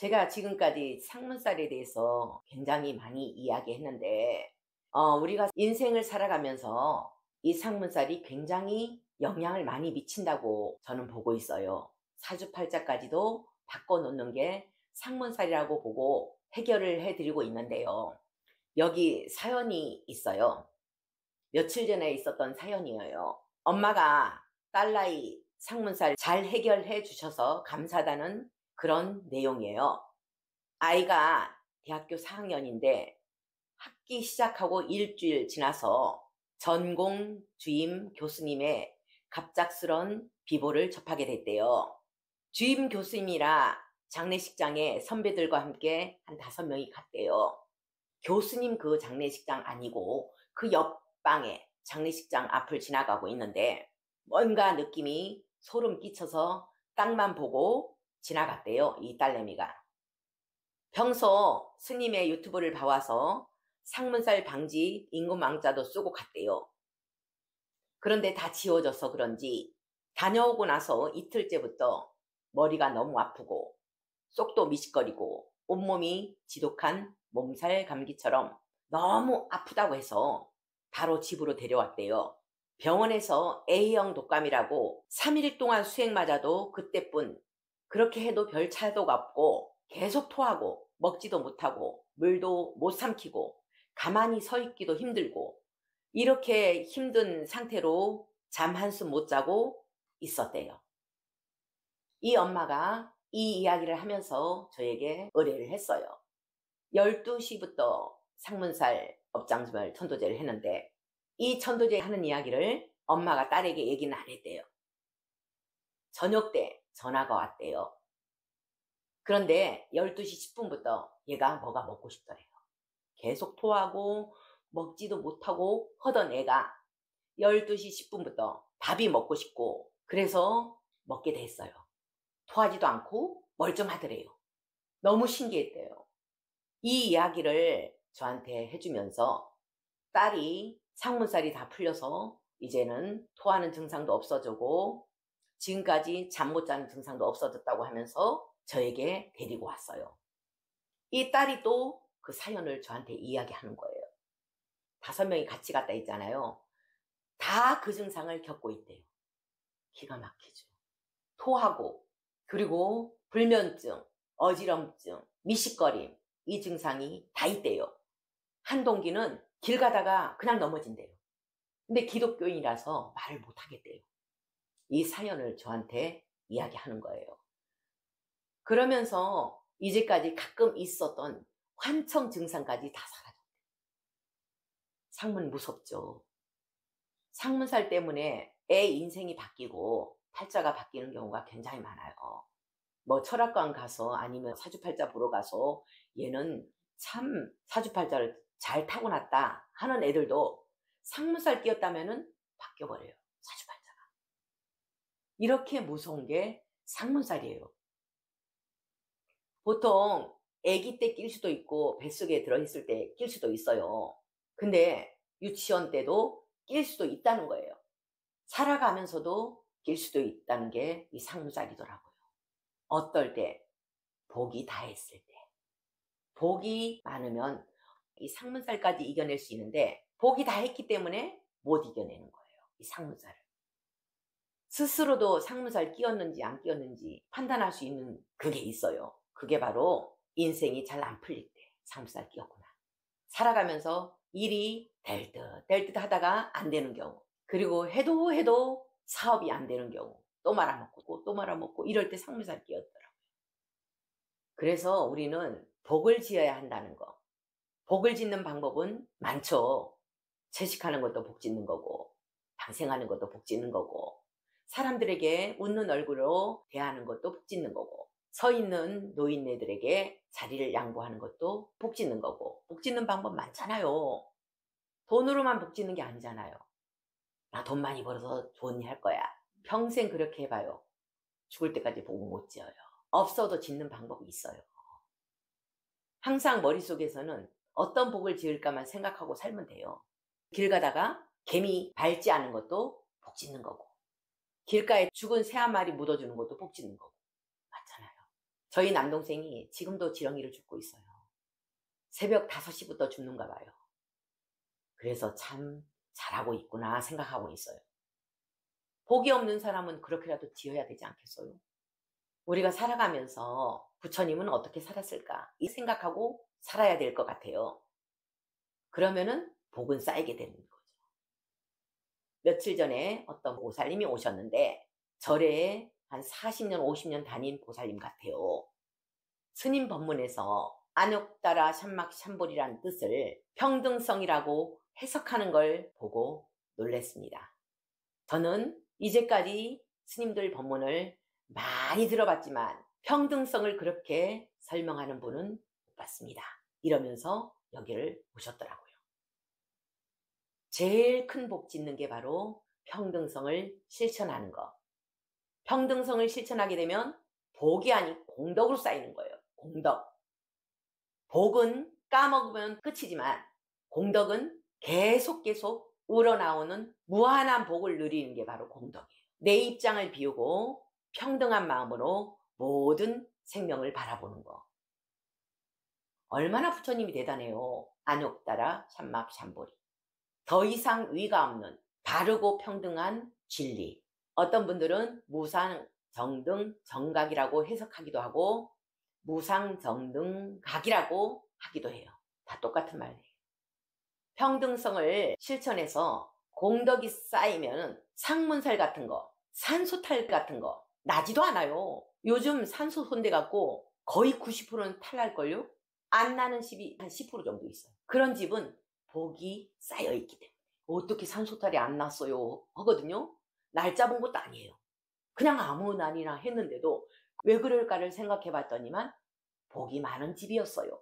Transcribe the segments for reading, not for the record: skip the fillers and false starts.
제가 지금까지 상문살에 대해서 굉장히 많이 이야기했는데, 우리가 인생을 살아가면서 이 상문살이 굉장히 영향을 많이 미친다고 저는 보고 있어요. 사주팔자까지도 바꿔놓는 게 상문살이라고 보고 해결을 해드리고 있는데요. 여기 사연이 있어요. 며칠 전에 있었던 사연이에요. 엄마가 딸 나이 상문살 잘 해결해 주셔서 감사하다는 그런 내용이에요. 아이가 대학교 4학년인데 학기 시작하고 일주일 지나서 전공 주임 교수님의 갑작스런 비보를 접하게 됐대요. 주임 교수님이라 장례식장에 선배들과 함께 한 5명이 갔대요. 교수님 그 장례식장 아니고 그 옆방에 장례식장 앞을 지나가고 있는데 뭔가 느낌이 소름 끼쳐서 땅만 보고 지나갔대요. 이 딸내미가. 평소 스님의 유튜브를 봐와서 상문살 방지 임금왕자도 쓰고 갔대요. 그런데 다 지워져서 그런지 다녀오고 나서 이틀째부터 머리가 너무 아프고 속도 미식거리고 온몸이 지독한 몸살 감기처럼 너무 아프다고 해서 바로 집으로 데려왔대요. 병원에서 A형 독감이라고 3일 동안 수액 맞아도 그때뿐, 그렇게 해도 별 차도가 없고 계속 토하고 먹지도 못하고 물도 못 삼키고 가만히 서 있기도 힘들고 이렇게 힘든 상태로 잠 한숨 못 자고 있었대요. 이 엄마가 이 이야기를 하면서 저에게 의뢰를 했어요. 12시부터 상문살 업장주말 천도제를 했는데 이 천도제 하는 이야기를 엄마가 딸에게 얘기는 안 했대요. 저녁 때 전화가 왔대요. 그런데 12시 10분부터 얘가 뭐가 먹고 싶더래요. 계속 토하고 먹지도 못하고 하던 애가 12시 10분부터 밥이 먹고 싶고 그래서 먹게 됐어요. 토하지도 않고 멀쩡하더래요. 너무 신기했대요. 이 이야기를 저한테 해주면서 딸이 상문살이 다 풀려서 이제는 토하는 증상도 없어지고 지금까지 잠 못 자는 증상도 없어졌다고 하면서 저에게 데리고 왔어요. 이 딸이 또 그 사연을 저한테 이야기하는 거예요. 5명이 같이 갔다 했잖아요. 다 그 증상을 겪고 있대요. 기가 막히죠. 토하고 그리고 불면증, 어지럼증, 미식거림 이 증상이 다 있대요. 한 동기는 길 가다가 그냥 넘어진대요. 근데 기독교인이라서 말을 못 하겠대요. 이 사연을 저한테 이야기하는 거예요. 그러면서 이제까지 가끔 있었던 환청 증상까지 다 사라졌대요. 상문 무섭죠. 상문살 때문에 애 인생이 바뀌고 팔자가 바뀌는 경우가 굉장히 많아요. 뭐 철학관 가서 아니면 사주팔자 보러 가서 얘는 참 사주팔자를 잘 타고났다 하는 애들도 상문살 띄었다면은 바뀌어버려요. 사주팔자가. 이렇게 무서운 게 상문살이에요. 보통 아기 때 낄 수도 있고 뱃속에 들어있을 때 낄 수도 있어요. 근데 유치원 때도 낄 수도 있다는 거예요. 살아가면서도 낄 수도 있다는 게 이 상문살이더라고요. 어떨 때? 복이 다했을 때. 복이 많으면 이 상문살까지 이겨낼 수 있는데 복이 다했기 때문에 못 이겨내는 거예요. 이 상문살을. 스스로도 상문살 끼었는지 안 끼었는지 판단할 수 있는 그게 있어요. 그게 바로 인생이 잘 안 풀릴 때 상문살 끼었구나. 살아가면서 일이 될 듯 하다가 안 되는 경우, 그리고 해도 사업이 안 되는 경우, 또 말아먹고 또 말아먹고 이럴 때 상문살 끼었더라고요. 그래서 우리는 복을 지어야 한다는 거. 복을 짓는 방법은 많죠. 채식하는 것도 복 짓는 거고, 방생하는 것도 복 짓는 거고, 사람들에게 웃는 얼굴로 대하는 것도 복 짓는 거고, 서 있는 노인네들에게 자리를 양보하는 것도 복 짓는 거고, 복 짓는 방법 많잖아요. 돈으로만 복 짓는 게 아니잖아요. 나 돈 많이 벌어서 좋은 일 할 거야. 평생 그렇게 해봐요. 죽을 때까지 복은 못 지어요. 없어도 짓는 방법이 있어요. 항상 머릿속에서는 어떤 복을 지을까만 생각하고 살면 돼요. 길 가다가 개미 밟지 않은 것도 복 짓는 거고, 길가에 죽은 새 한 마리 묻어주는 것도 복 짓는 거고, 맞잖아요. 저희 남동생이 지금도 지렁이를 줍고 있어요. 새벽 5시부터 줍는가 봐요. 그래서 참 잘하고 있구나 생각하고 있어요. 복이 없는 사람은 그렇게라도 지어야 되지 않겠어요? 우리가 살아가면서 부처님은 어떻게 살았을까 이 생각하고 살아야 될 것 같아요. 그러면은 복은 쌓이게 되는 거죠. 며칠 전에 어떤 보살님이 오셨는데 절에 한 40년 50년 다닌 보살님 같아요. 스님 법문에서 안욕다라 샴막 샴볼이라는 뜻을 평등성이라고 해석하는 걸 보고 놀랐습니다. 저는 이제까지 스님들 법문을 많이 들어봤지만 평등성을 그렇게 설명하는 분은 못 봤습니다. 이러면서 여기를 오셨더라고요. 제일 큰 복 짓는 게 바로 평등성을 실천하는 것. 평등성을 실천하게 되면 복이 아닌 공덕으로 쌓이는 거예요. 공덕. 복은 까먹으면 끝이지만 공덕은 계속 우러나오는 무한한 복을 누리는 게 바로 공덕이에요. 내 입장을 비우고 평등한 마음으로 모든 생명을 바라보는 거. 얼마나 부처님이 대단해요. 안욕다라 샴막 샴볼이. 더 이상 위가 없는 바르고 평등한 진리. 어떤 분들은 무상정등 정각이라고 해석하기도 하고 무상정등각이라고 하기도 해요. 다 똑같은 말이에요. 평등성을 실천해서 공덕이 쌓이면 상문살 같은 거, 산소탈 같은 거 나지도 않아요. 요즘 산소 손대 갖고 거의 90%는 탈날걸요? 안 나는 집이 한 10% 정도 있어요. 그런 집은 복이 쌓여있기 때문에 어떻게 산소탈이 안 났어요 하거든요. 날 잡은 것도 아니에요. 그냥 아무 날이나 했는데도 왜 그럴까를 생각해 봤더니만 복이 많은 집이었어요.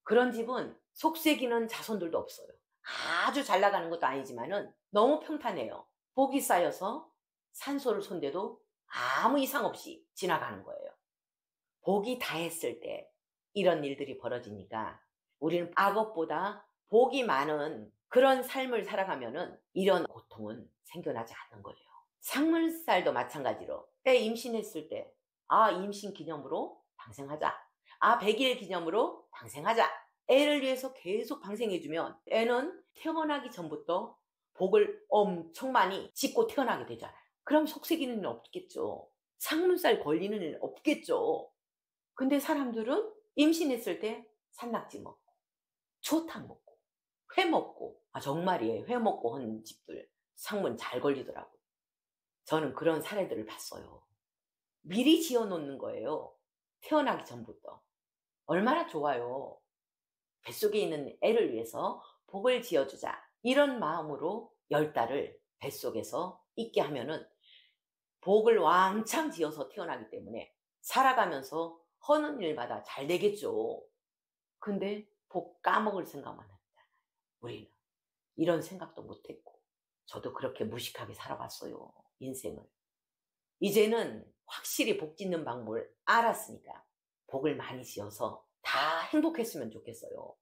그런 집은 속색이는 자손들도 없어요. 아주 잘 나가는 것도 아니지만은 너무 평탄해요. 복이 쌓여서 산소를 손대도 아무 이상 없이 지나가는 거예요. 복이 다했을 때 이런 일들이 벌어지니까 우리는 악업보다 복이 많은 그런 삶을 살아가면은 이런 고통은 생겨나지 않는 거예요. 상문살도 마찬가지로 때 임신했을 때 임신 기념으로 방생하자. 100일 기념으로 방생하자. 애를 위해서 계속 방생해주면 애는 태어나기 전부터 복을 엄청 많이 짓고 태어나게 되잖아요. 그럼 속색이는 일은 없겠죠. 상문살 걸리는 일은 없겠죠. 근데 사람들은 임신했을 때 산낙지 먹고 추어탕 먹고 회 먹고 정말이에요. 회 먹고 한 집들 상문 잘 걸리더라고요. 저는 그런 사례들을 봤어요. 미리 지어놓는 거예요. 태어나기 전부터. 얼마나 좋아요. 뱃속에 있는 애를 위해서 복을 지어주자. 이런 마음으로 10달을 뱃속에서 있게 하면은 복을 왕창 지어서 태어나기 때문에 살아가면서 하는 일마다 잘 되겠죠. 근데 복 까먹을 생각만 했잖아요. 우리는 이런 생각도 못했고 저도 그렇게 무식하게 살아왔어요. 인생을. 이제는 확실히 복 짓는 방법을 알았으니까 복을 많이 지어서 다 행복했으면 좋겠어요.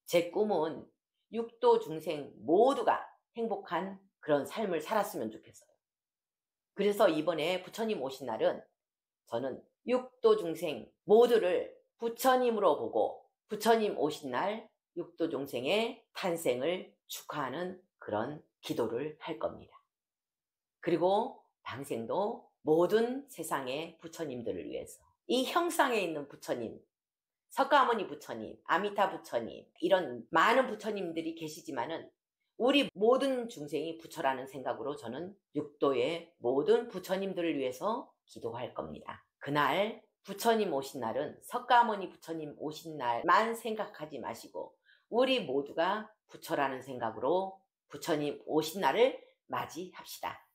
제 꿈은 육도 중생 모두가 행복한 그런 삶을 살았으면 좋겠어요. 그래서 이번에 부처님 오신 날은 저는 육도 중생 모두를 부처님으로 보고 부처님 오신 날 육도 중생의 탄생을 축하하는 그런 기도를 할 겁니다. 그리고 방생도 모든 세상의 부처님들을 위해서 이 형상에 있는 부처님, 석가모니 부처님, 아미타 부처님 이런 많은 부처님들이 계시지만은 우리 모든 중생이 부처라는 생각으로 저는 육도의 모든 부처님들을 위해서 기도할 겁니다. 그날 부처님 오신 날은 석가모니 부처님 오신 날만 생각하지 마시고 우리 모두가 부처라는 생각으로 부처님 오신 날을 맞이합시다.